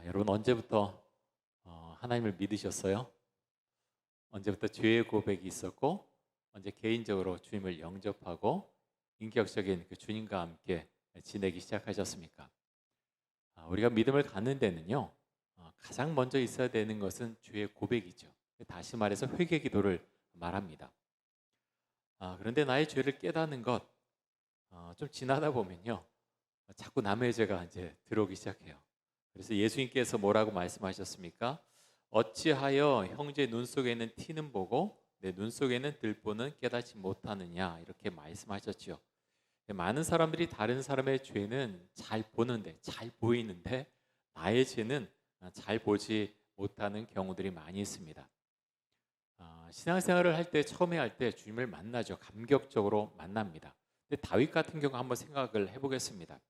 여러분 언제부터 하나님을 믿으셨어요? 언제부터 죄의 고백이 있었고 언제 개인적으로 주님을 영접하고 인격적인 그 주님과 함께 지내기 시작하셨습니까? 우리가 믿음을 갖는 데는요, 가장 먼저 있어야 되는 것은 죄의 고백이죠. 다시 말해서 회개 기도를 말합니다. 그런데 나의 죄를 깨닫는 것, 좀 지나다 보면요, 자꾸 남의 죄가 이제 들어오기 시작해요. 그래서 예수님께서 뭐라고 말씀하셨습니까? 어찌하여 형제 눈 속에 있는 티는 보고 내 눈 속에 있는 들보는 깨닫지 못하느냐, 이렇게 말씀하셨죠. 많은 사람들이 다른 사람의 죄는 잘 보는데, 잘 보이는데 나의 죄는 잘 보지 못하는 경우들이 많이 있습니다. 신앙생활을 할 때, 처음에 할 때 주님을 만나죠. 감격적으로 만납니다. 근데 다윗 같은 경우 한번 생각을 해보겠습니다.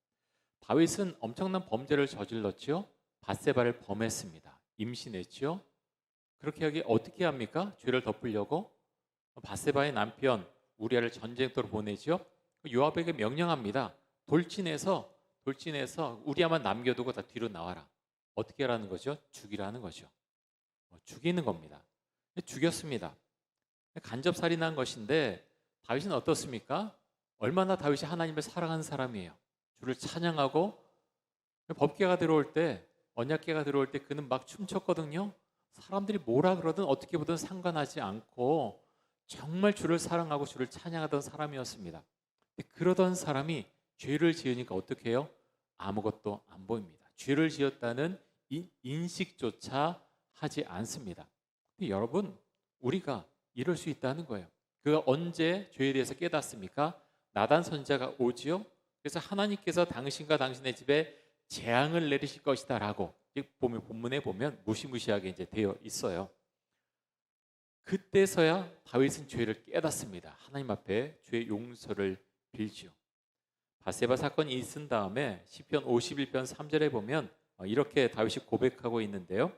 다윗은 엄청난 범죄를 저질렀죠. 밧세바를 범했습니다. 임신했죠. 그렇게 하기 어떻게 합니까? 죄를 덮으려고 밧세바의 남편 우리아를 전쟁터로 보내죠. 요압에게 명령합니다. 돌진해서 우리아만 남겨두고 다 뒤로 나와라. 어떻게 하라는 거죠? 죽이라는 거죠. 죽이는 겁니다. 죽였습니다. 간접살인한 것인데 다윗은 어떻습니까? 얼마나 다윗이 하나님을 사랑하는 사람이에요. 주를 찬양하고 법궤가 들어올 때, 언약궤가 들어올 때 그는 막 춤췄거든요. 사람들이 뭐라 그러든 어떻게 보든 상관하지 않고 정말 주를 사랑하고 주를 찬양하던 사람이었습니다. 그러던 사람이 죄를 지으니까 어떻게 해요? 아무것도 안 보입니다. 죄를 지었다는 인식조차 하지 않습니다. 여러분, 우리가 이럴 수 있다는 거예요. 그가 언제 죄에 대해서 깨닫습니까? 나단 선지자가 오지요. 그래서 하나님께서 당신과 당신의 집에 재앙을 내리실 것이다 라고 본문에 보면 무시무시하게 이제 되어 있어요. 그때서야 다윗은 죄를 깨닫습니다. 하나님 앞에 죄의 용서를 빌지요. 밧세바 사건이 있은 다음에 시편 51편 3절에 보면 이렇게 다윗이 고백하고 있는데요.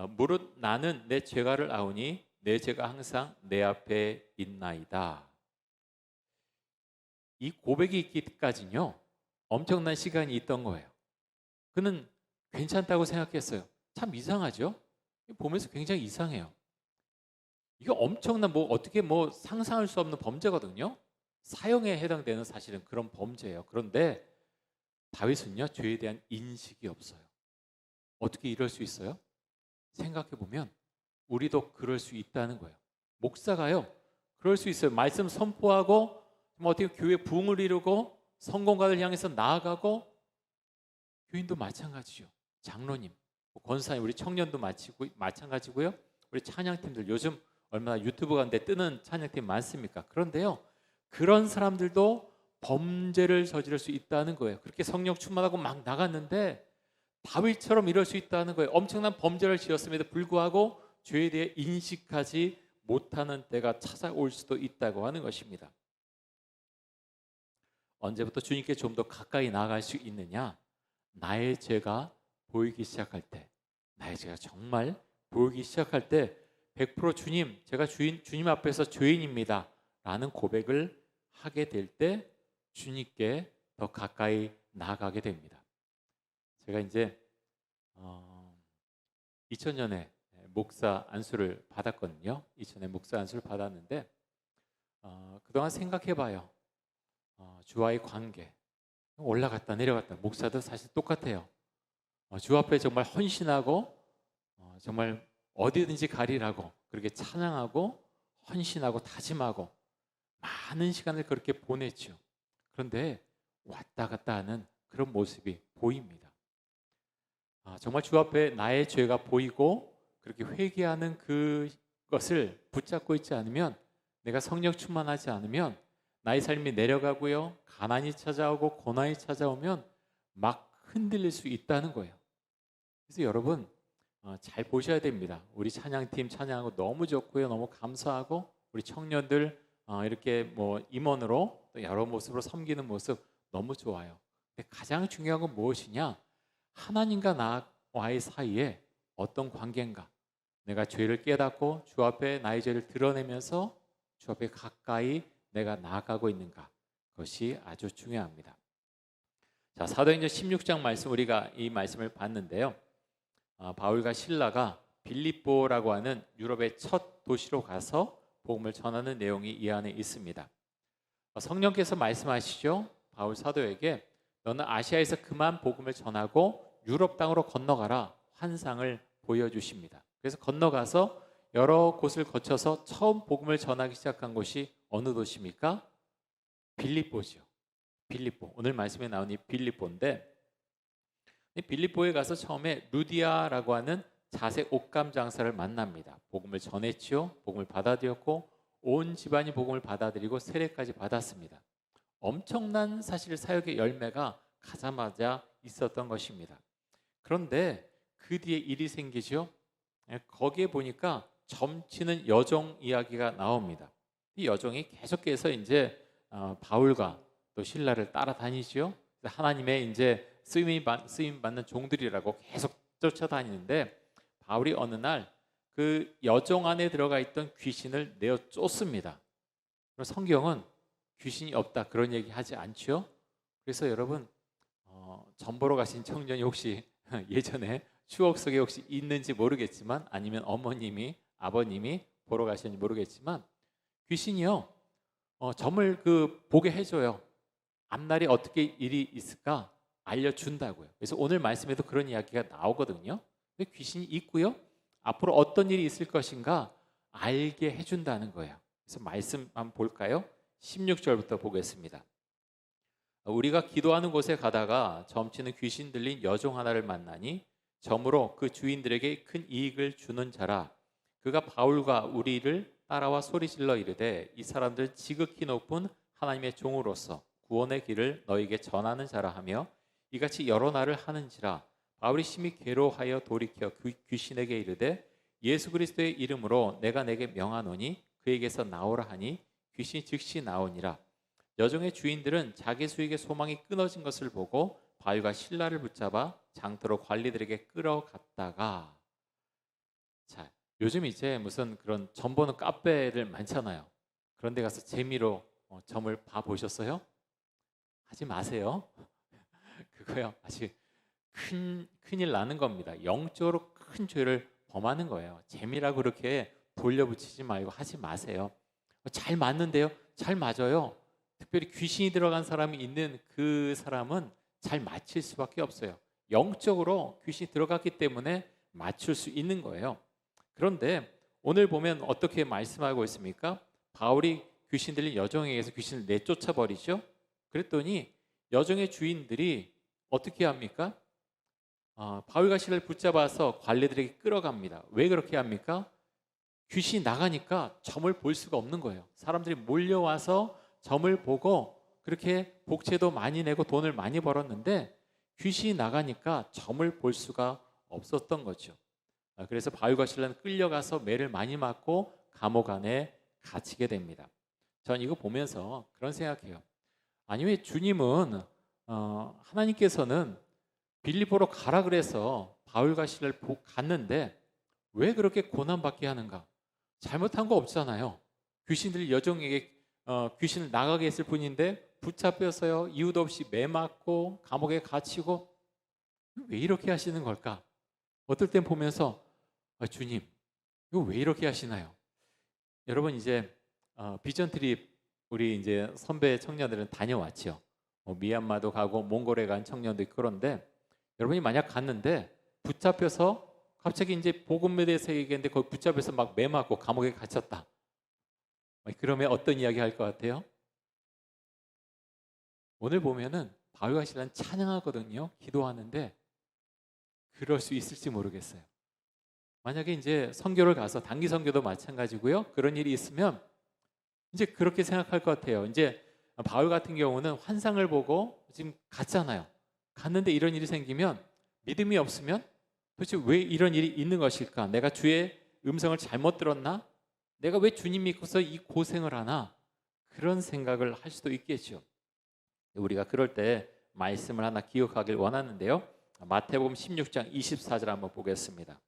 무릇 나는 내 죄가를 아오니 내 죄가 항상 내 앞에 있나이다. 이 고백이 있기까지는요, 엄청난 시간이 있던 거예요. 그는 괜찮다고 생각했어요. 참 이상하죠? 보면서 굉장히 이상해요. 이거 엄청난 어떻게 상상할 수 없는 범죄거든요. 사형에 해당되는 사실은 그런 범죄예요. 그런데 다윗은요, 죄에 대한 인식이 없어요. 어떻게 이럴 수 있어요? 생각해 보면 우리도 그럴 수 있다는 거예요. 목사가요, 그럴 수 있어요. 말씀 선포하고 어떻게 교회 부흥을 이루고 성공가를 향해서 나아가고, 교인도 마찬가지죠. 장로님, 권사님, 우리 청년도 마찬가지고요. 우리 찬양팀들 요즘 얼마나 유튜브 가운데 뜨는 찬양팀 많습니까? 그런데요, 그런 사람들도 범죄를 저지를 수 있다는 거예요. 그렇게 성령 충만하고 막 나갔는데 다윗처럼 이럴 수 있다는 거예요. 엄청난 범죄를 지었음에도 불구하고 죄에 대해 인식하지 못하는 때가 찾아올 수도 있다고 하는 것입니다. 언제부터 주님께 좀 더 가까이 나아갈 수 있느냐? 나의 죄가 보이기 시작할 때, 나의 죄가 정말 보이기 시작할 때 100% 주님, 제가 주님 앞에서 죄인입니다 라는 고백을 하게 될 때 주님께 더 가까이 나아가게 됩니다. 제가 이제 2000년에 목사 안수를 받았거든요. 2000년에 목사 안수를 받았는데 그동안 생각해봐요. 주와의 관계, 올라갔다 내려갔다, 목사도 사실 똑같아요. 주 앞에 정말 헌신하고 정말 어디든지 가리라고 그렇게 찬양하고 헌신하고 다짐하고 많은 시간을 그렇게 보냈죠. 그런데 왔다 갔다 하는 그런 모습이 보입니다. 정말 주 앞에 나의 죄가 보이고 그렇게 회개하는 그것을 붙잡고 있지 않으면, 내가 성령 충만하지 않으면 나의 삶이 내려가고요, 가난이 찾아오고 고난이 찾아오면 막 흔들릴 수 있다는 거예요. 그래서 여러분, 잘 보셔야 됩니다. 우리 찬양팀 찬양하고 너무 좋고요, 너무 감사하고, 우리 청년들 이렇게 임원으로 또 여러 모습으로 섬기는 모습 너무 좋아요. 근데 가장 중요한 건 무엇이냐? 하나님과 나와의 사이에 어떤 관계인가? 내가 죄를 깨닫고 주 앞에 나의 죄를 드러내면서 주 앞에 가까이 내가 나아가고 있는가? 그것이 아주 중요합니다. 자, 사도행전 16장 말씀, 우리가 이 말씀을 봤는데요. 바울과 실라가 빌립보라고 하는 유럽의 첫 도시로 가서 복음을 전하는 내용이 이 안에 있습니다. 성령께서 말씀하시죠. 바울 사도에게 너는 아시아에서 그만 복음을 전하고 유럽 땅으로 건너가라 환상을 보여주십니다. 그래서 건너가서 여러 곳을 거쳐서 처음 복음을 전하기 시작한 곳이 어느 도시입니까? 빌립보죠. 빌립보. 오늘 말씀에 나온 이 빌립보인데, 이 빌립보에 가서 처음에 루디아라고 하는 자색 옷감 장사를 만납니다. 복음을 전했지요. 복음을 받아들였고 온 집안이 복음을 받아들이고 세례까지 받았습니다. 엄청난 사실 사역의 열매가 가자마자 있었던 것입니다. 그런데 그 뒤에 일이 생기죠. 거기에 보니까 점치는 여종 이야기가 나옵니다. 이 여종이 계속해서 이제 바울과 또 실라를 따라다니죠. 하나님의 이제 쓰임 받는 종들이라고 계속 쫓아다니는데 바울이 어느 날 그 여종 안에 들어가 있던 귀신을 내어 쫓습니다. 성경은 귀신이 없다 그런 얘기 하지 않죠. 그래서 여러분 전 보러 가신 청년이 혹시 예전에 추억 속에 혹시 있는지 모르겠지만 아니면 어머님이 아버님이 보러 가셨는지 모르겠지만 귀신이요 점을 보게 해줘요. 앞날이 어떻게 일이 있을까 알려준다고요. 그래서 오늘 말씀에도 그런 이야기가 나오거든요. 귀신이 있고요 앞으로 어떤 일이 있을 것인가 알게 해준다는 거예요. 그래서 말씀 한번 볼까요? 16절부터 보겠습니다. 우리가 기도하는 곳에 가다가 점치는 귀신 들린 여종 하나를 만나니 점으로 그 주인들에게 큰 이익을 주는 자라. 그가 바울과 우리를 따라와 소리질러 이르되 이 사람들 지극히 높은 하나님의 종으로서 구원의 길을 너에게 전하는 자라 하며 이같이 여러 날을 하는지라. 바울이 심히 괴로워하여 돌이켜 그 귀신에게 이르되 예수 그리스도의 이름으로 내가 내게 명하노니 그에게서 나오라 하니 귀신이 즉시 나오니라. 여종의 주인들은 자기 수익의 소망이 끊어진 것을 보고 바울과 실라를 붙잡아 장터로 관리들에게 끌어갔다가, 자, 요즘 이제 무슨 그런 점 보는 카페들 많잖아요. 그런 데 가서 재미로 점을 봐 보셨어요? 하지 마세요. 그거요 아주 큰일 나는 겁니다. 영적으로 큰 죄를 범하는 거예요. 재미라고 그렇게 돌려붙이지 말고 하지 마세요. 잘 맞는데요? 잘 맞아요. 특별히 귀신이 들어간 사람이 있는 그 사람은 잘 맞힐 수밖에 없어요. 영적으로 귀신이 들어갔기 때문에 맞출 수 있는 거예요. 그런데 오늘 보면 어떻게 말씀하고 있습니까? 바울이 귀신 들린 여종에게서 귀신을 내쫓아 버리죠. 그랬더니 여종의 주인들이 어떻게 합니까? 바울과 실라를 붙잡아서 관리들에게 끌어갑니다. 왜 그렇게 합니까? 귀신이 나가니까 점을 볼 수가 없는 거예요. 사람들이 몰려와서 점을 보고 그렇게 복채도 많이 내고 돈을 많이 벌었는데 귀신이 나가니까 점을 볼 수가 없었던 거죠. 그래서 바울과 실라는 끌려가서 매를 많이 맞고 감옥 안에 갇히게 됩니다. 전 이거 보면서 그런 생각해요. 아니 왜 주님은 하나님께서는 빌립보로 가라 그래서 바울과 실라를 갔는데 왜 그렇게 고난받게 하는가? 잘못한 거 없잖아요. 귀신들이 여종에게 귀신을 나가게 했을 뿐인데 붙잡혀서요 이유도 없이 매 맞고 감옥에 갇히고 왜 이렇게 하시는 걸까? 어떨 땐 보면서 주님 이거 왜 이렇게 하시나요? 여러분 이제 비전 트립 우리 이제 선배 청년들은 다녀왔죠. 미얀마도 가고 몽골에 간 청년도 있고 그런데 여러분이 만약 갔는데 붙잡혀서 갑자기 이제 복음에 대해서 얘기했는데 거기 붙잡혀서 막 매 맞고 감옥에 갇혔다. 그러면 어떤 이야기 할 것 같아요? 오늘 보면은 바울과 실라는 찬양하거든요. 기도하는데 그럴 수 있을지 모르겠어요. 만약에 이제 선교를 가서 단기 선교도 마찬가지고요. 그런 일이 있으면 이제 그렇게 생각할 것 같아요. 이제 바울 같은 경우는 환상을 보고 지금 갔잖아요. 갔는데 이런 일이 생기면 믿음이 없으면 도대체 왜 이런 일이 있는 것일까? 내가 주의 음성을 잘못 들었나? 내가 왜 주님 믿고서 이 고생을 하나? 그런 생각을 할 수도 있겠죠. 우리가 그럴 때 말씀을 하나 기억하길 원하는데요. 마태복음 16장 24절 한번 보겠습니다.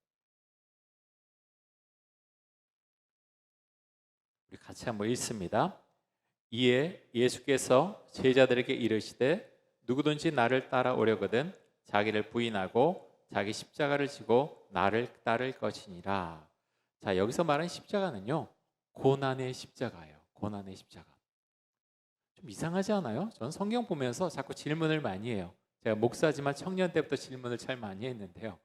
우리 같이 한번 읽습니다. 이에 예수께서 제자들에게 이르시되 누구든지 나를 따라오려거든 자기를 부인하고 자기 십자가를 지고 나를 따를 것이니라. 자, 여기서 말하는 십자가는요, 고난의 십자가예요. 고난의 십자가. 좀 이상하지 않아요? 저는 성경 보면서 자꾸 질문을 많이 해요. 제가 목사지만 청년 때부터 질문을 잘 많이 했는데요.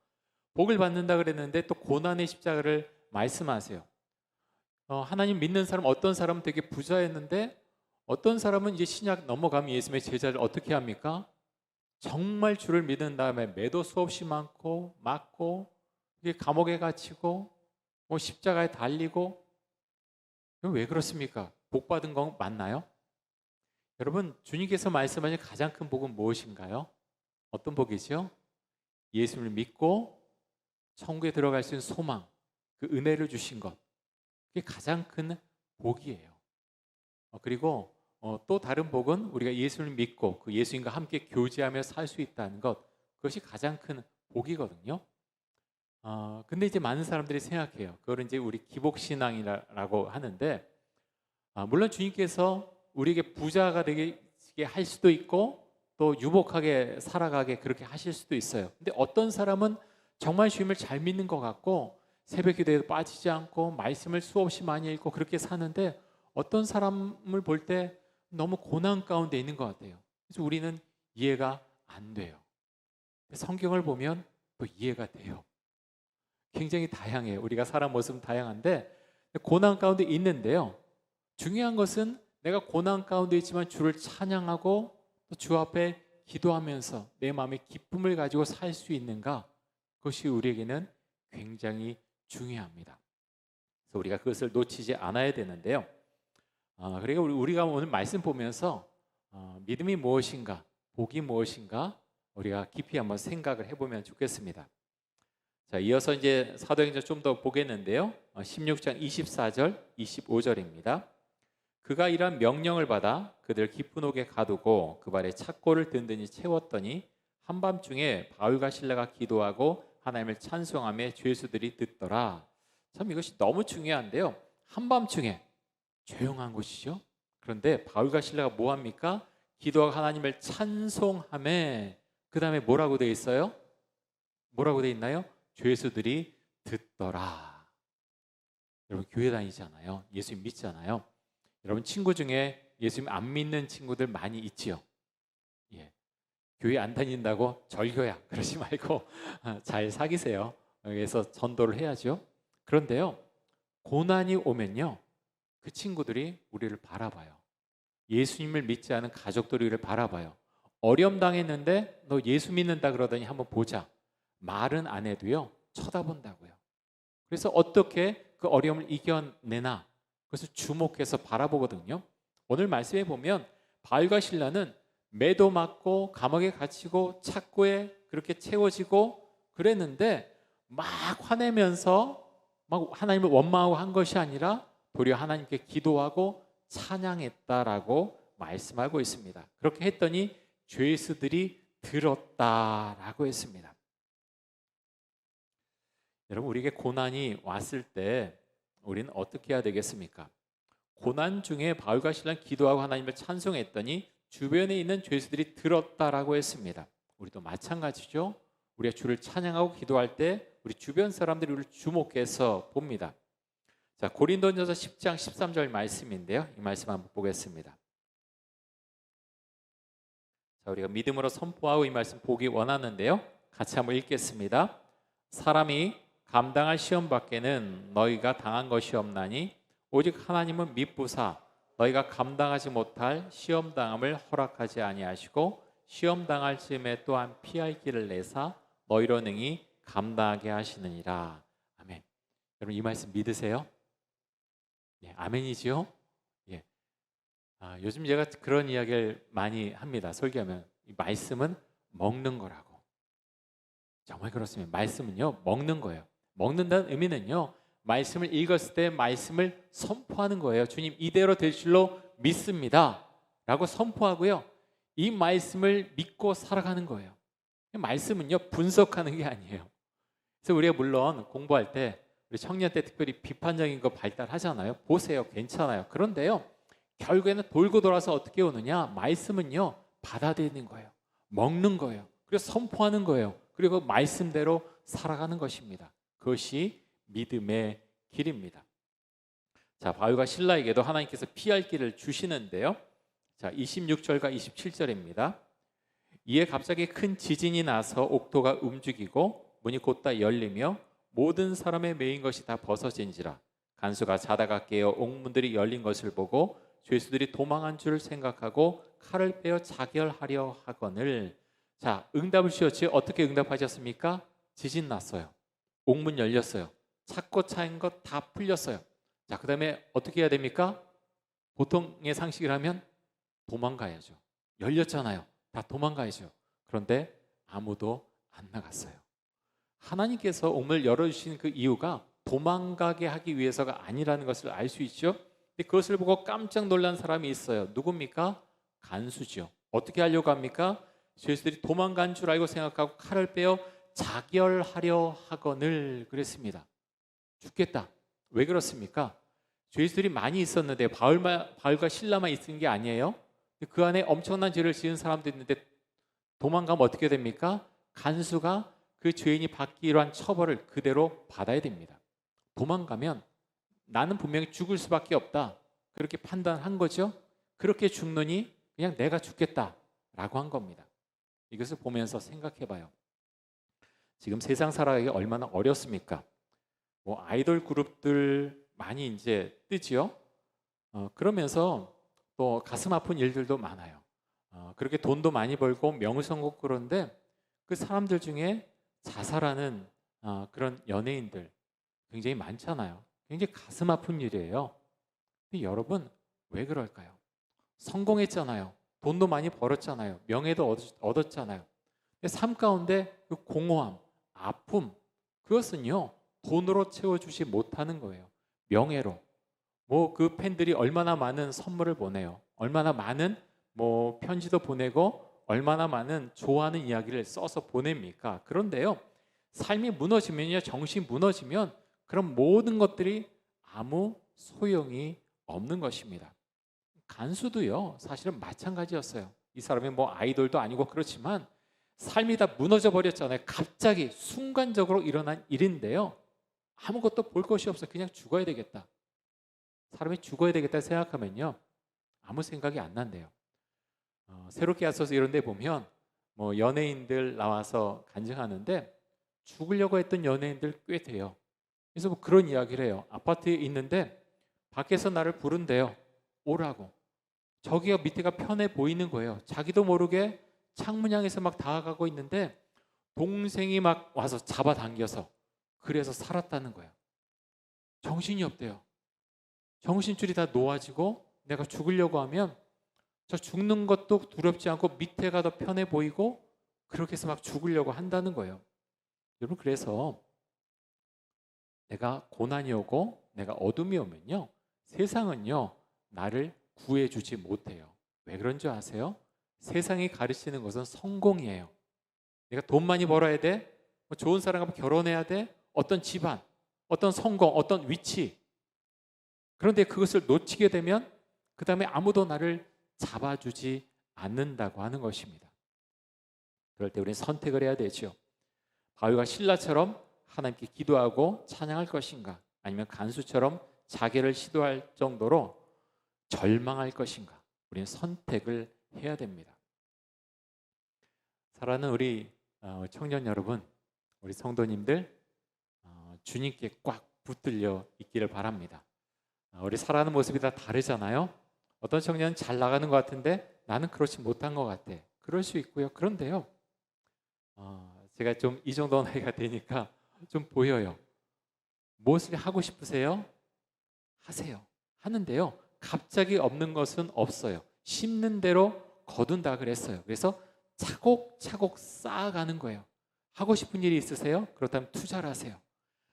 복을 받는다 그랬는데 또 고난의 십자가를 말씀하세요. 하나님 믿는 사람, 어떤 사람은 되게 부자였는데 어떤 사람은 이제 신약 넘어가면 예수님의 제자를 어떻게 합니까? 정말 주를 믿은 다음에 매도 수없이 많고 맞고 감옥에 갇히고 십자가에 달리고. 왜 그렇습니까? 복 받은 건 맞나요? 여러분, 주님께서 말씀하신 가장 큰 복은 무엇인가요? 어떤 복이죠? 예수를 믿고 천국에 들어갈 수 있는 소망, 그 은혜를 주신 것, 그게 가장 큰 복이에요. 그리고 또 다른 복은 우리가 예수를 믿고 그 예수님과 함께 교제하며 살 수 있다는 것, 그것이 가장 큰 복이거든요. 근데 이제 많은 사람들이 생각해요. 그걸 이제 우리 기복신앙이라고 하는데, 물론 주님께서 우리에게 부자가 되게 할 수도 있고 또 유복하게 살아가게 그렇게 하실 수도 있어요. 근데 어떤 사람은 정말 주님을 잘 믿는 것 같고 새벽 기도에도 빠지지 않고 말씀을 수없이 많이 읽고 그렇게 사는데, 어떤 사람을 볼 때 너무 고난 가운데 있는 것 같아요. 그래서 우리는 이해가 안 돼요. 성경을 보면 또 이해가 돼요. 굉장히 다양해요. 우리가 사람 모습은 다양한데 고난 가운데 있는데요, 중요한 것은 내가 고난 가운데 있지만 주를 찬양하고 또 주 앞에 기도하면서 내 마음에 기쁨을 가지고 살 수 있는가, 그것이 우리에게는 굉장히 중요합니다. 그래서 우리가 그것을 놓치지 않아야 되는데요. 그러니까 우리가 오늘 말씀 보면서 믿음이 무엇인가, 복이 무엇인가 우리가 깊이 한번 생각을 해보면 좋겠습니다. 자, 이어서 이제 사도행전 좀 더 보겠는데요. 16장 24절, 25절입니다. 그가 이런 명령을 받아 그들 깊은 옥에 가두고 그 발에 착고를 든든히 채웠더니 한밤중에 바울과 실라가 기도하고 하나님을 찬송하며 죄수들이 듣더라. 참 이것이 너무 중요한데요. 한밤중에 조용한 곳이죠. 그런데 바울과 실라가 뭐 합니까? 기도하고 하나님을 찬송하며, 그 다음에 뭐라고 되어 있어요? 뭐라고 되어 있나요? 죄수들이 듣더라. 여러분, 교회 다니잖아요. 예수님 믿잖아요. 여러분, 친구 중에 예수님 안 믿는 친구들 많이 있지요. 예. 교회 안 다닌다고 절교야 그러지 말고 잘 사귀세요. 여기서 전도를 해야죠. 그런데요, 고난이 오면요, 그 친구들이 우리를 바라봐요. 예수님을 믿지 않은 가족들이 우리를 바라봐요. 어려움 당했는데 너 예수 믿는다 그러더니 한번 보자. 말은 안 해도요, 쳐다본다고요. 그래서 어떻게 그 어려움을 이겨내나, 그것을 주목해서 바라보거든요. 오늘 말씀에 보면 바울과 실라는 매도 맞고 감옥에 갇히고 착고에 그렇게 채워지고 그랬는데 막 화내면서 막 하나님을 원망하고 한 것이 아니라 도리어 하나님께 기도하고 찬양했다라고 말씀하고 있습니다. 그렇게 했더니 죄수들이 들었다라고 했습니다. 여러분, 우리에게 고난이 왔을 때 우리는 어떻게 해야 되겠습니까? 고난 중에 바울과 실라는 기도하고 하나님을 찬송했더니 주변에 있는 죄수들이 들었다라고 했습니다. 우리도 마찬가지죠. 우리가 주를 찬양하고 기도할 때 우리 주변 사람들이 우리를 주목해서 봅니다. 자, 고린도전서 10장 13절 말씀인데요. 이 말씀 한번 보겠습니다. 자, 우리가 믿음으로 선포하고 이 말씀 보기 원하는데요. 같이 한번 읽겠습니다. 사람이 감당할 시험 밖에는 너희가 당한 것이 없나니 오직 하나님은 미쁘사 너희가 감당하지 못할 시험 당함을 허락하지 아니하시고 시험 당할 즈음에 또한 피할 길을 내사 너희로 능히 감당하게 하시느니라. 아멘. 여러분, 이 말씀 믿으세요? 예, 아멘이지요? 예. 요즘 제가 그런 이야기를 많이 합니다. 설교하면 이 말씀은 먹는 거라고. 정말 그렇습니다. 말씀은요, 먹는 거예요. 먹는다는 의미는요, 말씀을 읽었을 때 말씀을 선포하는 거예요. 주님, 이대로 될 줄로 믿습니다 라고 선포하고요, 이 말씀을 믿고 살아가는 거예요. 말씀은요, 분석하는 게 아니에요. 그래서 우리가 물론 공부할 때 우리 청년 때 특별히 비판적인 거 발달하잖아요. 보세요, 괜찮아요. 그런데요, 결국에는 돌고 돌아서 어떻게 오느냐, 말씀은요 받아들이는 거예요. 먹는 거예요. 그래서 선포하는 거예요. 그리고 말씀대로 살아가는 것입니다. 그것이 믿음의 길입니다. 자, 바울과 실라에게도 하나님께서 피할 길을 주시는데요. 자, 26절과 27절입니다. 이에 갑자기 큰 지진이 나서 옥토가 움직이고 문이 곧다 열리며 모든 사람의 매인 것이 다 벗어진지라. 간수가 자다가 깨어 옥문들이 열린 것을 보고 죄수들이 도망한 줄 생각하고 칼을 빼어 자결하려 하거늘. 자, 응답을 주셨지. 어떻게 응답하셨습니까? 지진 났어요. 옥문 열렸어요. 찾고 차인 것 다 풀렸어요. 자, 그 다음에 어떻게 해야 됩니까? 보통의 상식이라면 도망가야죠. 열렸잖아요. 다 도망가야죠. 그런데 아무도 안 나갔어요. 하나님께서 옥문을 열어주신 그 이유가 도망가게 하기 위해서가 아니라는 것을 알 수 있죠. 근데 그것을 보고 깜짝 놀란 사람이 있어요. 누굽니까? 간수죠. 어떻게 하려고 합니까? 죄수들이 도망간 줄 알고 생각하고 칼을 빼어 자결하려 하거늘 그랬습니다. 죽겠다. 왜 그렇습니까? 죄수들이 많이 있었는데 바울과 실라만 있은 게 아니에요. 그 안에 엄청난 죄를 지은 사람도 있는데 도망가면 어떻게 됩니까? 간수가 그 죄인이 받기로 한 처벌을 그대로 받아야 됩니다. 도망가면 나는 분명히 죽을 수밖에 없다. 그렇게 판단한 거죠. 그렇게 죽느니 그냥 내가 죽겠다라고 한 겁니다. 이것을 보면서 생각해 봐요. 지금 세상 살아가기 얼마나 어렵습니까? 뭐 아이돌 그룹들 많이 이제 뜨지요. 그러면서 또 가슴 아픈 일들도 많아요. 그렇게 돈도 많이 벌고 명성고 그런데 그 사람들 중에 자살하는 그런 연예인들 굉장히 많잖아요. 굉장히 가슴 아픈 일이에요. 근데 여러분 왜 그럴까요? 성공했잖아요. 돈도 많이 벌었잖아요. 명예도 얻었잖아요. 근데 삶 가운데 그 공허함, 아픔 그것은요 돈으로 채워주지 못하는 거예요. 명예로. 뭐 그 팬들이 얼마나 많은 선물을 보내요. 얼마나 많은 뭐 편지도 보내고 얼마나 많은 좋아하는 이야기를 써서 보냅니까? 그런데요 삶이 무너지면요, 정신이 무너지면 그런 모든 것들이 아무 소용이 없는 것입니다. 간수도요 사실은 마찬가지였어요. 이 사람이 뭐 아이돌도 아니고 그렇지만 삶이 다 무너져 버렸잖아요. 갑자기 순간적으로 일어난 일인데요 아무것도 볼 것이 없어요. 그냥 죽어야 되겠다. 사람이 죽어야 되겠다 생각하면요 아무 생각이 안 난대요. 새롭게 와서 이런 데 보면 뭐 연예인들 나와서 간증하는데 죽으려고 했던 연예인들 꽤 돼요. 그래서 뭐 그런 이야기를 해요. 아파트에 있는데 밖에서 나를 부른대요. 오라고. 저기가 밑에가 편해 보이는 거예요. 자기도 모르게 창문 향해서 막 다가가고 있는데 동생이 막 와서 잡아당겨서 그래서 살았다는 거예요. 정신이 없대요. 정신줄이 다 놓아지고 내가 죽으려고 하면 저 죽는 것도 두렵지 않고 밑에가 더 편해 보이고 그렇게 해서 막 죽으려고 한다는 거예요. 여러분 그래서 내가 고난이 오고 내가 어둠이 오면요 세상은요 나를 구해주지 못해요. 왜 그런 줄 아세요? 세상이 가르치는 것은 성공이에요. 내가 돈 많이 벌어야 돼, 뭐 좋은 사람하고 결혼해야 돼, 어떤 집안, 어떤 성공, 어떤 위치. 그런데 그것을 놓치게 되면 그 다음에 아무도 나를 잡아주지 않는다고 하는 것입니다. 그럴 때 우리는 선택을 해야 되죠. 바울과 실라처럼 하나님께 기도하고 찬양할 것인가, 아니면 간수처럼 자결을 시도할 정도로 절망할 것인가. 우리는 선택을 해야 됩니다. 사랑하는 우리 청년 여러분, 우리 성도님들 주님께 꽉 붙들려 있기를 바랍니다. 우리 살아가는 모습이 다 다르잖아요. 어떤 청년은 잘 나가는 것 같은데 나는 그렇지 못한 것 같아. 그럴 수 있고요. 그런데요 제가 좀 이 정도 나이가 되니까 좀 보여요. 무엇을 하고 싶으세요? 하세요. 하는데요 갑자기 없는 것은 없어요. 심는 대로 거둔다 그랬어요. 그래서 차곡차곡 쌓아가는 거예요. 하고 싶은 일이 있으세요? 그렇다면 투자를 하세요.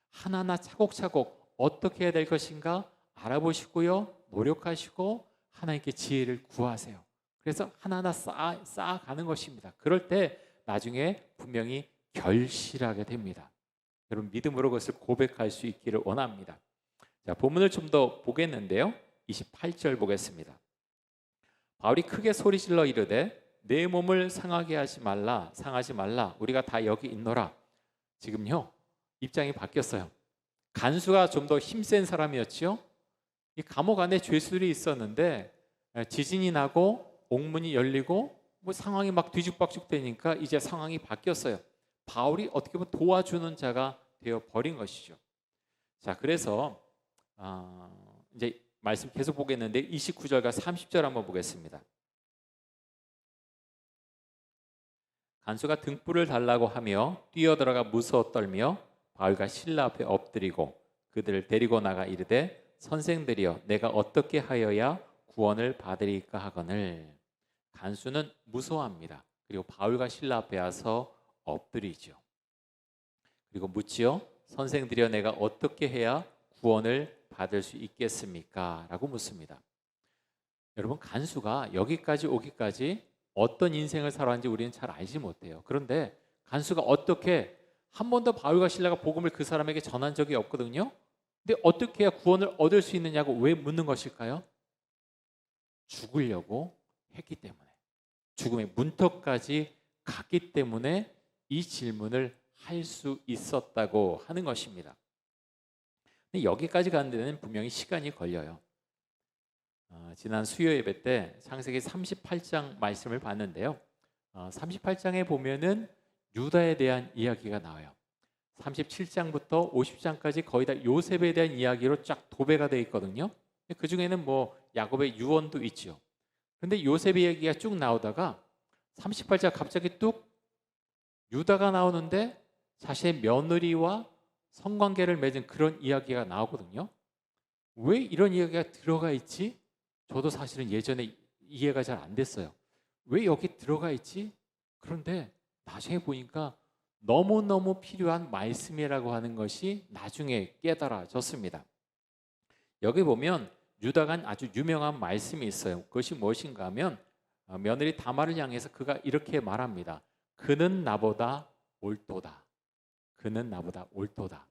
하나하나 차곡차곡 어떻게 해야 될 것인가 알아보시고요 노력하시고 하나님께 지혜를 구하세요. 그래서 하나하나 쌓아가는 것입니다. 그럴 때 나중에 분명히 결실하게 됩니다. 여러분 믿음으로 그것을 고백할 수 있기를 원합니다. 자, 본문을 좀 더 보겠는데요 28절 보겠습니다. 바울이 크게 소리질러 이르되 내 몸을 상하지 말라. 우리가 다 여기 있노라. 지금요 입장이 바뀌었어요. 간수가 좀 더 힘센 사람이었지요. 이 감옥 안에 죄수들이 있었는데 지진이 나고 옥문이 열리고 뭐 상황이 막 뒤죽박죽 되니까 이제 상황이 바뀌었어요. 바울이 어떻게 보면 도와주는 자가 되어 버린 것이죠. 자, 그래서 이제 말씀 계속 보겠는데 29절과 30절 한번 보겠습니다. 간수가 등불을 달라고 하며 뛰어들어가 무서워 떨며 바울과 실라 앞에 엎드리고 그들을 데리고 나가 이르되 선생들이여 내가 어떻게 하여야 구원을 받으리까 하거늘. 간수는 무서워합니다. 그리고 바울과 실라 앞에 와서 엎드리죠. 그리고 묻지요. 선생들이여 내가 어떻게 해야 구원을 받을 수 있겠습니까? 라고 묻습니다. 여러분, 간수가 여기까지 오기까지 어떤 인생을 살았는지 우리는 잘 알지 못해요. 그런데 간수가 어떻게 한 번도 바울과 실라가 복음을 그 사람에게 전한 적이 없거든요. 근데 어떻게 해야 구원을 얻을 수 있느냐고 왜 묻는 것일까요? 죽으려고 했기 때문에, 죽음의 문턱까지 갔기 때문에 이 질문을 할 수 있었다고 하는 것입니다. 근데 여기까지 가는 데는 분명히 시간이 걸려요. 지난 수요 예배 때 창세기 38장 말씀을 봤는데요. 38장에 보면은 유다에 대한 이야기가 나와요. 37장부터 50장까지 거의 다 요셉에 대한 이야기로 쫙 도배가 되어 있거든요. 그 중에는 뭐 야곱의 유언도 있죠. 근데 요셉의 얘기가 쭉 나오다가 38장 갑자기 뚝 유다가 나오는데 자신의 며느리와 성관계를 맺은 그런 이야기가 나오거든요. 왜 이런 이야기가 들어가 있지? 저도 사실은 예전에 이해가 잘 안 됐어요. 왜 여기 들어가 있지? 그런데 나중에 보니까 너무너무 필요한 말씀이라고 하는 것이 나중에 깨달아졌습니다. 여기 보면 유다가 한 아주 유명한 말씀이 있어요. 그것이 무엇인가 하면 며느리 다말을 향해서 그가 이렇게 말합니다. 그는 나보다 옳도다. 그는 나보다 옳도다.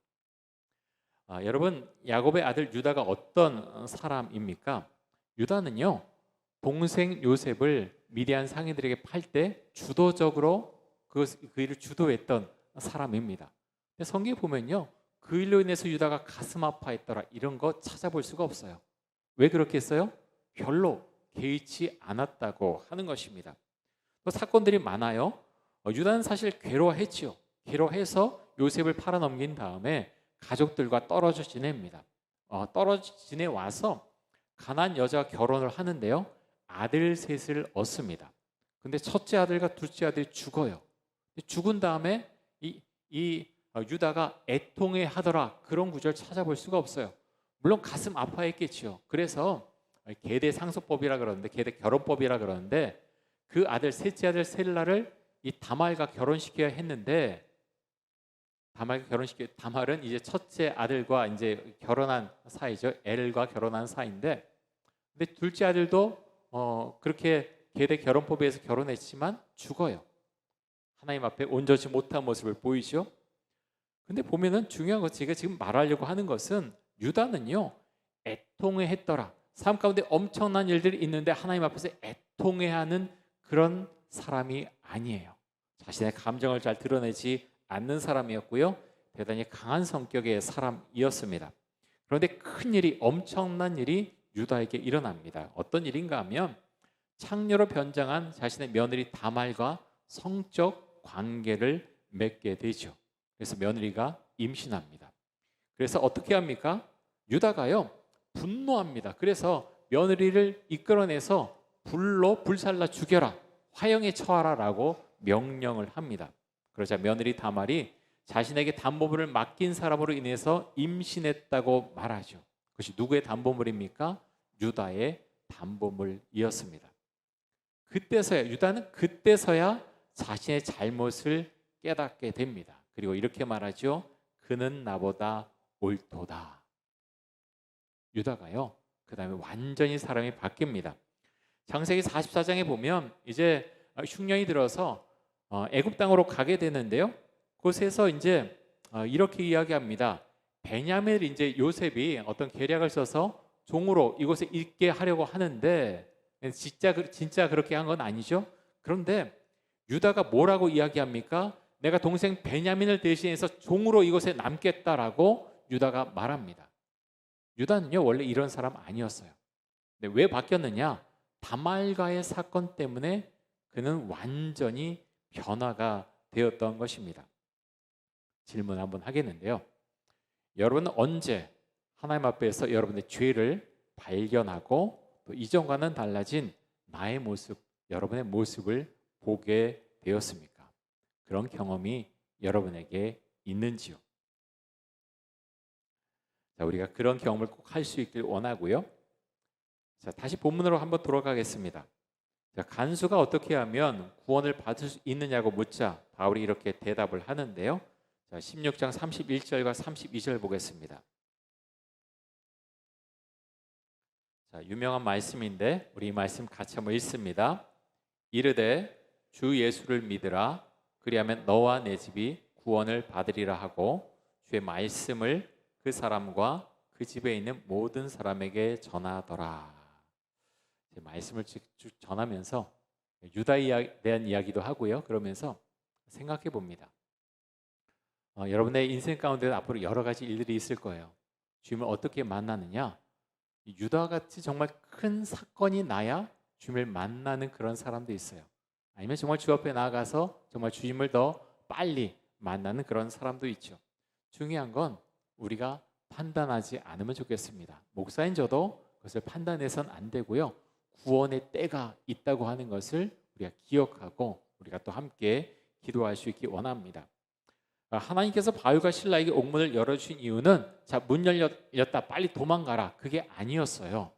여러분, 야곱의 아들 유다가 어떤 사람입니까? 유다는요, 동생 요셉을 미디안 상인들에게 팔 때 주도적으로 그 일을 주도했던 사람입니다. 성경에 보면요, 그 일로 인해서 유다가 가슴 아파했더라 이런 거 찾아볼 수가 없어요. 왜 그렇게 했어요? 별로 개의치 않았다고 하는 것입니다. 또 사건들이 많아요. 유다는 사실 괴로워했지요. 괴로워해서 요셉을 팔아넘긴 다음에 가족들과 떨어져 지냅니다. 떨어져 지내와서 가난 여자와 결혼을 하는데요, 아들 셋을 얻습니다. 근데 첫째 아들과 둘째 아들이 죽어요. 죽은 다음에 이 유다가 애통해 하더라 그런 구절 찾아볼 수가 없어요. 물론 가슴 아파했겠지요. 그래서 계대 상속법이라 그러는데, 계대 결혼법이라 그러는데, 그 아들 셋째 아들 셀라를 이 다말과 결혼시켜야 했는데, 다말은 이제 첫째 아들과 이제 결혼한 사이죠. 엘과 결혼한 사이인데, 근데 둘째 아들도 그렇게 계대 결혼법에 의해서 결혼했지만 죽어요. 하나님 앞에 온전치 못한 모습을 보이죠. 근데 보면은 중요한 것, 제가 지금 말하려고 하는 것은 유다는요, 애통해했더라. 삶 가운데 엄청난 일들이 있는데 하나님 앞에서 애통해하는 그런 사람이 아니에요. 자신의 감정을 잘 드러내지 않는 사람이었고요, 대단히 강한 성격의 사람이었습니다. 그런데 큰 일이, 엄청난 일이 유다에게 일어납니다. 어떤 일인가 하면 창녀로 변장한 자신의 며느리 다말과 성적 관계를 맺게 되죠. 그래서 며느리가 임신합니다. 그래서 어떻게 합니까? 유다가요, 분노합니다. 그래서 며느리를 이끌어내서 불로 불살라 죽여라, 화형에 처하라라고 명령을 합니다. 그러자 며느리 다말이 자신에게 담보물을 맡긴 사람으로 인해서 임신했다고 말하죠. 그것이 누구의 담보물입니까? 유다의 담보물이었습니다. 유다는 그때서야 자신의 잘못을 깨닫게 됩니다. 그리고 이렇게 말하죠. 그는 나보다 옳도다. 유다가요, 그 다음에 완전히 사람이 바뀝니다. 창세기 44장에 보면 이제 흉년이 들어서 애굽 땅으로 가게 되는데요, 그곳에서 이제 이렇게 이야기합니다. 베냐민을 이제 요셉이 어떤 계략을 써서 종으로 이곳에 있게 하려고 하는데, 진짜 그렇게 한 건 아니죠. 그런데 유다가 뭐라고 이야기합니까? 내가 동생 베냐민을 대신해서 종으로 이곳에 남겠다라고 유다가 말합니다. 유다는요 원래 이런 사람 아니었어요. 근데 왜 바뀌었느냐? 다말과의 사건 때문에 그는 완전히 변화가 되었던 것입니다. 질문 한번 하겠는데요. 여러분은 언제 하나님 앞에서 여러분의 죄를 발견하고 또 이전과는 달라진 나의 모습, 여러분의 모습을 보게 되었습니까? 그런 경험이 여러분에게 있는지요? 자, 우리가 그런 경험을 꼭 할 수 있길 원하고요. 자, 다시 본문으로 한번 돌아가겠습니다. 자, 간수가 어떻게 하면 구원을 받을 수 있느냐고 묻자 바울이 이렇게 대답을 하는데요. 자, 16장 31절과 32절 보겠습니다. 자, 유명한 말씀인데 우리 이 말씀 같이 한번 읽습니다. 이르되 주 예수를 믿으라 그리하면 너와 내 집이 구원을 받으리라 하고 주의 말씀을 그 사람과 그 집에 있는 모든 사람에게 전하더라. 말씀을 쭉 전하면서 유다에 대한 이야기도 하고요. 그러면서 생각해 봅니다. 여러분의 인생 가운데 앞으로 여러 가지 일들이 있을 거예요. 주님을 어떻게 만나느냐? 유다같이 정말 큰 사건이 나야 주님을 만나는 그런 사람도 있어요. 아니면 정말 주 앞에 나아가서 정말 주님을 더 빨리 만나는 그런 사람도 있죠. 중요한 건 우리가 판단하지 않으면 좋겠습니다. 목사인 저도 그것을 판단해서는 안 되고요. 구원의 때가 있다고 하는 것을 우리가 기억하고 우리가 또 함께 기도할 수 있기 원합니다. 하나님께서 바울과 실라에게 옥문을 열어주신 이유는 자, 문 열렸다 빨리 도망가라 그게 아니었어요.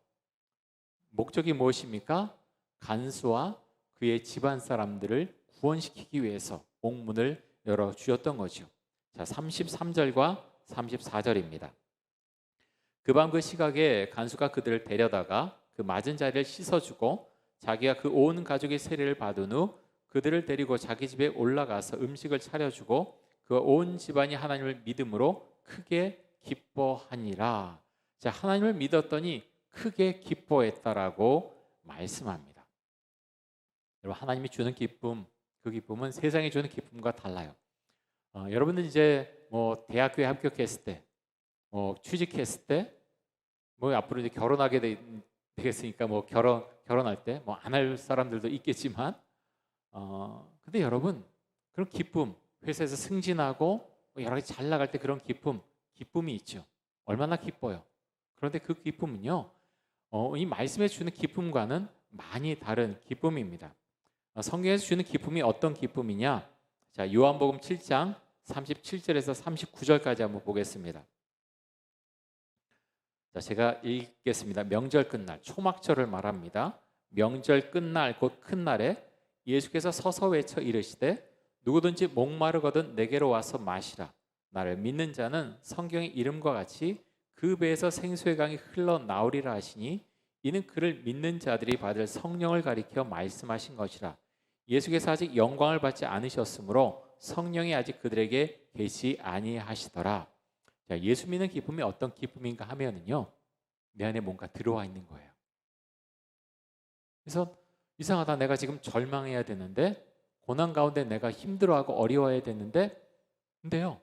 목적이 무엇입니까? 간수와 그의 집안 사람들을 구원시키기 위해서 옥문을 열어주었던 거죠. 자, 33절과 34절입니다. 그 밤 그 시각에 간수가 그들을 데려다가 그 맞은 자리를 씻어주고 자기가 그 온 가족의 세례를 받은 후 그들을 데리고 자기 집에 올라가서 음식을 차려주고 그 온 집안이 하나님을 믿음으로 크게 기뻐하니라. 자, 하나님을 믿었더니 크게 기뻐했다라고 말씀합니다. 여러분, 하나님이 주는 기쁨, 그 기쁨은 세상이 주는 기쁨과 달라요. 여러분들 이제 뭐 대학교에 합격했을 때, 취직했을 때, 뭐 앞으로 이제 결혼하게 되겠으니까 뭐 결혼할 때 뭐 안 할 사람들도 있겠지만, 근데 여러분 그런 기쁨, 회사에서 승진하고 뭐 여러 가지 잘 나갈 때 그런 기쁨이 있죠. 얼마나 기뻐요. 그런데 그 기쁨은요, 이 말씀에 주는 기쁨과는 많이 다른 기쁨입니다. 성경에서 주는 기쁨이 어떤 기쁨이냐? 자, 요한복음 7장 37절에서 39절까지 한번 보겠습니다. 자, 제가 읽겠습니다. 명절 끝날, 초막절을 말합니다. 명절 끝날 곧 큰 날에 예수께서 서서 외쳐 이르시되 누구든지 목마르거든 내게로 와서 마시라. 나를 믿는 자는 성경의 이름과 같이 그 배에서 생수의 강이 흘러나오리라 하시니 이는 그를 믿는 자들이 받을 성령을 가리켜 말씀하신 것이라. 예수께서 아직 영광을 받지 않으셨으므로 성령이 아직 그들에게 계시 아니하시더라. 자, 예수 믿는 기쁨이 어떤 기쁨인가 하면은요, 내 안에 뭔가 들어와 있는 거예요. 그래서 이상하다, 내가 지금 절망해야 되는데, 고난 가운데 내가 힘들어하고 어려워야 되는데, 근데요,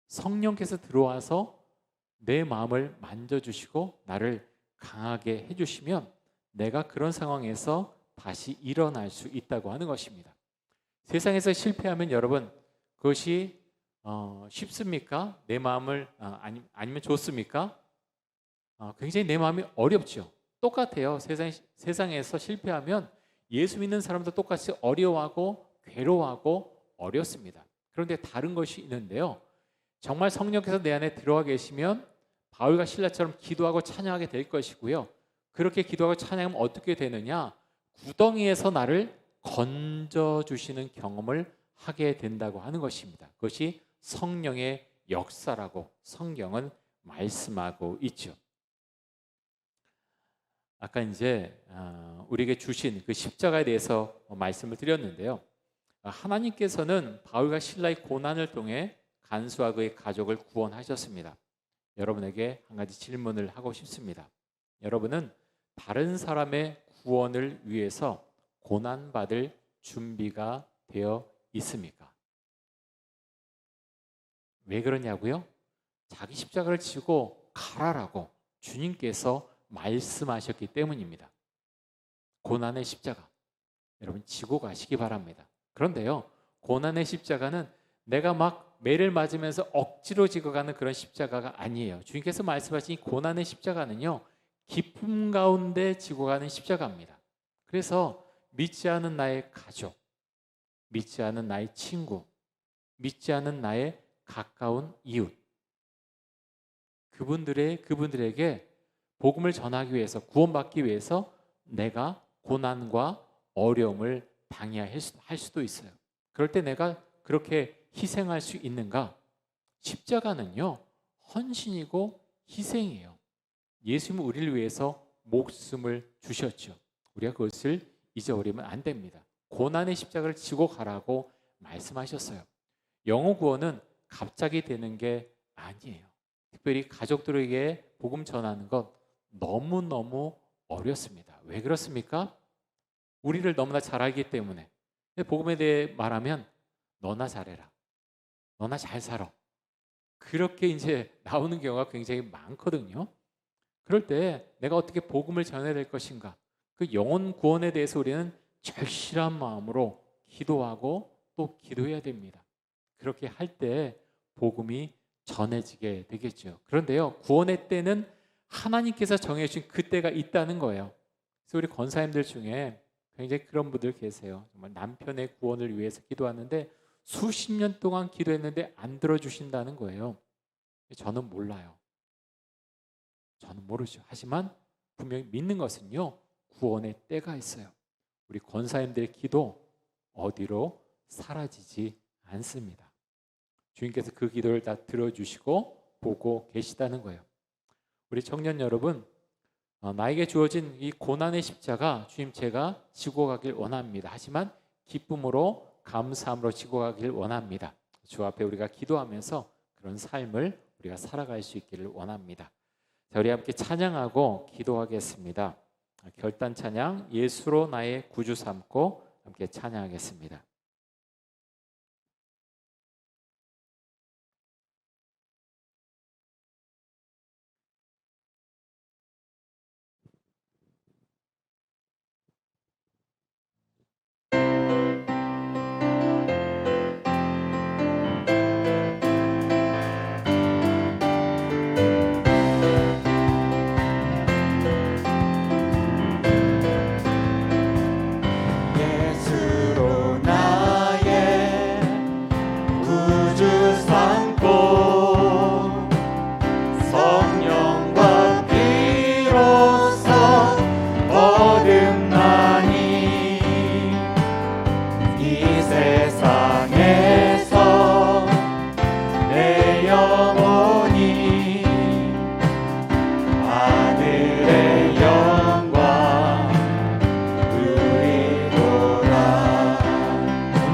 성령께서 들어와서 내 마음을 만져주시고 나를 강하게 해주시면 내가 그런 상황에서 다시 일어날 수 있다고 하는 것입니다. 세상에서 실패하면 여러분 그것이 쉽습니까? 내 마음을 아니면 좋습니까? 굉장히 내 마음이 어렵죠. 똑같아요. 세상에서 실패하면 예수 믿는 사람도 똑같이 어려워하고 괴로워하고 어렵습니다. 그런데 다른 것이 있는데요. 정말 성령께서 내 안에 들어와 계시면 바울과 실라처럼 기도하고 찬양하게 될 것이고요. 그렇게 기도하고 찬양하면 어떻게 되느냐? 구덩이에서 나를 건져주시는 경험을 하게 된다고 하는 것입니다. 그것이 성령의 역사라고 성경은 말씀하고 있죠. 아까 이제 우리에게 주신 그 십자가에 대해서 말씀을 드렸는데요. 하나님께서는 바울과 실라의 고난을 통해 간수와 그의 가족을 구원하셨습니다. 여러분에게 한 가지 질문을 하고 싶습니다. 여러분은 다른 사람의 구원을 위해서 고난받을 준비가 되어 있습니까? 왜 그러냐고요? 자기 십자가를 지고 가라라고 주님께서 말씀하셨기 때문입니다. 고난의 십자가 여러분 지고 가시기 바랍니다. 그런데요, 고난의 십자가는 내가 막 매를 맞으면서 억지로 지고 가는 그런 십자가가 아니에요. 주님께서 말씀하신 이 고난의 십자가는요, 기쁨 가운데 지고 가는 십자가입니다. 그래서 믿지 않은 나의 가족, 믿지 않은 나의 친구, 믿지 않은 나의 가까운 이웃, 그분들에게 복음을 전하기 위해서, 구원받기 위해서 내가 고난과 어려움을 당해야 할 수도 있어요. 그럴 때 내가 그렇게 희생할 수 있는가? 십자가는요, 헌신이고 희생이에요. 예수님은 우리를 위해서 목숨을 주셨죠. 우리가 그것을 잊어버리면 안 됩니다. 고난의 십자가를 지고 가라고 말씀하셨어요. 영혼 구원은 갑자기 되는 게 아니에요. 특별히 가족들에게 복음 전하는 것 너무너무 어렵습니다. 왜 그렇습니까? 우리를 너무나 잘 알기 때문에. 복음에 대해 말하면 너나 잘해라, 너나 잘 살아, 그렇게 이제 나오는 경우가 굉장히 많거든요. 그럴 때 내가 어떻게 복음을 전해야 될 것인가? 그 영혼 구원에 대해서 우리는 절실한 마음으로 기도하고 또 기도해야 됩니다. 그렇게 할 때 복음이 전해지게 되겠죠. 그런데요, 구원의 때는 하나님께서 정해주신 그 때가 있다는 거예요. 그래서 우리 권사님들 중에 굉장히 그런 분들 계세요. 정말 남편의 구원을 위해서 기도하는데 수십 년 동안 기도했는데 안 들어주신다는 거예요. 저는 몰라요. 저는 모르죠. 하지만 분명히 믿는 것은요, 구원의 때가 있어요. 우리 권사님들의 기도 어디로 사라지지 않습니다. 주님께서 그 기도를 다 들어주시고 보고 계시다는 거예요. 우리 청년 여러분, 나에게 주어진 이 고난의 십자가 주님 제가 지고 가길 원합니다. 하지만 기쁨으로 감사함으로 지고 가길 원합니다. 주 앞에 우리가 기도하면서 그런 삶을 우리가 살아갈 수 있기를 원합니다. 자, 우리 함께 찬양하고 기도하겠습니다. 결단 찬양, 예수로 나의 구주 삼고 함께 찬양하겠습니다.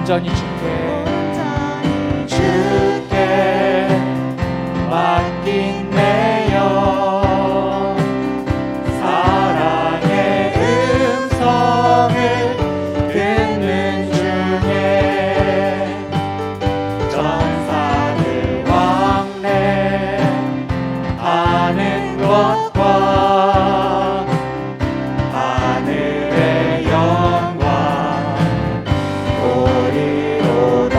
온전히 주께 맡긴 내 영, 사랑의 음성을 듣는 중에 전사를 왕래하는 것과 하늘의 영광 보리로다.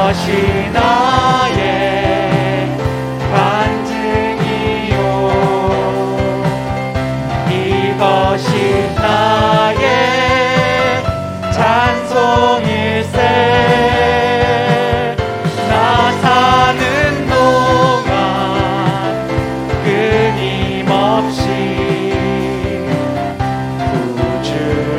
이것이 나의 간증이요 이것이 나의 찬송일세 나 사는 동안 끊임없이 구주를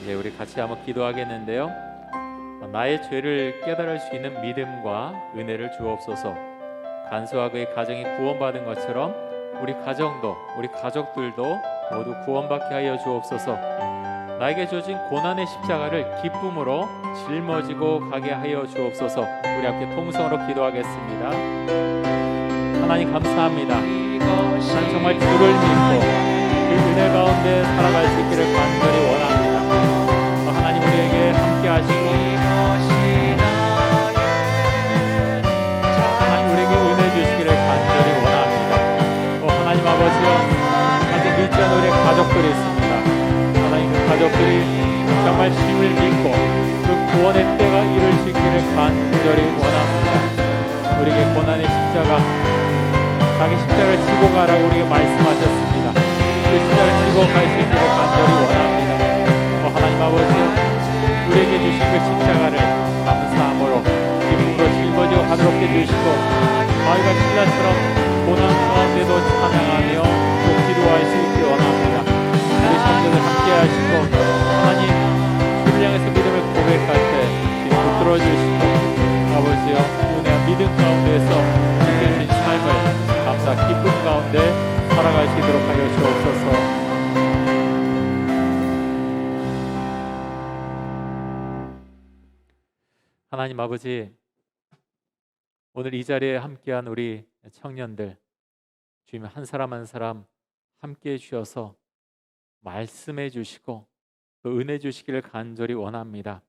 이제 우리 같이 한번 기도하겠는데요. 나의 죄를 깨달을 수 있는 믿음과 은혜를 주옵소서. 간수아그의 가정이 구원받은 것처럼 우리 가정도 우리 가족들도 모두 구원받게 하여 주옵소서. 나에게 주어진 고난의 십자가를 기쁨으로 짊어지고 가게 하여 주옵소서. 우리 함께 통성으로 기도하겠습니다. 하나님 감사합니다. 난 정말 주를 믿고 그 은혜 가운데 살아갈 수 있기를 간절히 원합니다. 하나님 우리에게 함께 하시고 하나님 우리에게 은혜 주시기를 간절히 원합니다. 하나님 아버지여 아직 믿지 않은 우리의 가족들이 있습니다. 하나님 그 가족들이 정말 주님을 믿고 그 구원의 때가 이룰 수 있기를 간절히 원합니다. 우리에게 고난의 십자가 자기 십자가를 지고 가라고 우리에게 말씀하셨습니다. 그 십자가를 지고 갈 수 있기를 간절히 원합니다. 하나님 아버지 우리에게 주신 그 십자가를 감사함으로 기쁨으로 짊어지고 가도록 해주시고 마귀가 신라처럼 고난 가운데도 찬양하며 또 기도할 수 있기 원합니다. 우리 성도들 함께 하시고 하나님 주를 향해서 믿음을 고백할 때 붙들어 주시고 아버지여 은혜와 믿음 가운데에서 지켜주신 삶을 감사 기쁨 가운데 살아갈 수 있도록 하여 주옵소서. 하나님 아버지 오늘 이 자리에 함께한 우리 청년들 주님 한 사람 한 사람 함께해 주셔서 말씀해 주시고 또 은혜 주시기를 간절히 원합니다.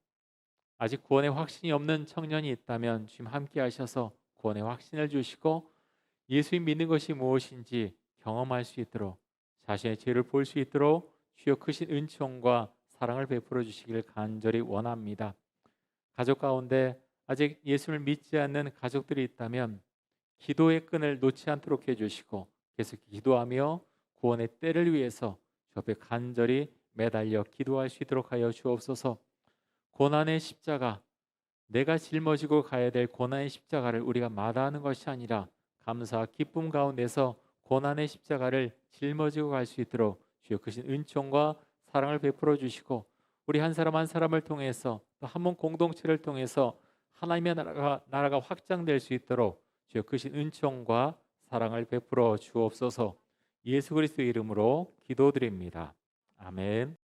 아직 구원의 확신이 없는 청년이 있다면 주님 함께 하셔서 구원의 확신을 주시고 예수님 믿는 것이 무엇인지 경험할 수 있도록 자신의 죄를 볼 수 있도록 주여 크신 은총과 사랑을 베풀어 주시기를 간절히 원합니다. 가족 가운데 아직 예수를 믿지 않는 가족들이 있다면 기도의 끈을 놓지 않도록 해주시고 계속 기도하며 구원의 때를 위해서 주 앞에 간절히 매달려 기도할 수 있도록 하여 주옵소서. 고난의 십자가 내가 짊어지고 가야 될 고난의 십자가를 우리가 마다하는 것이 아니라 감사와 기쁨 가운데서 고난의 십자가를 짊어지고 갈 수 있도록 주여 크신 은총과 사랑을 베풀어 주시고 우리 한 사람 한 사람을 통해서 또 한 몸 공동체를 통해서 하나님의 나라가 확장될 수 있도록 주여 크신 은총과 사랑을 베풀어 주옵소서. 예수 그리스도의 이름으로 기도드립니다. 아멘.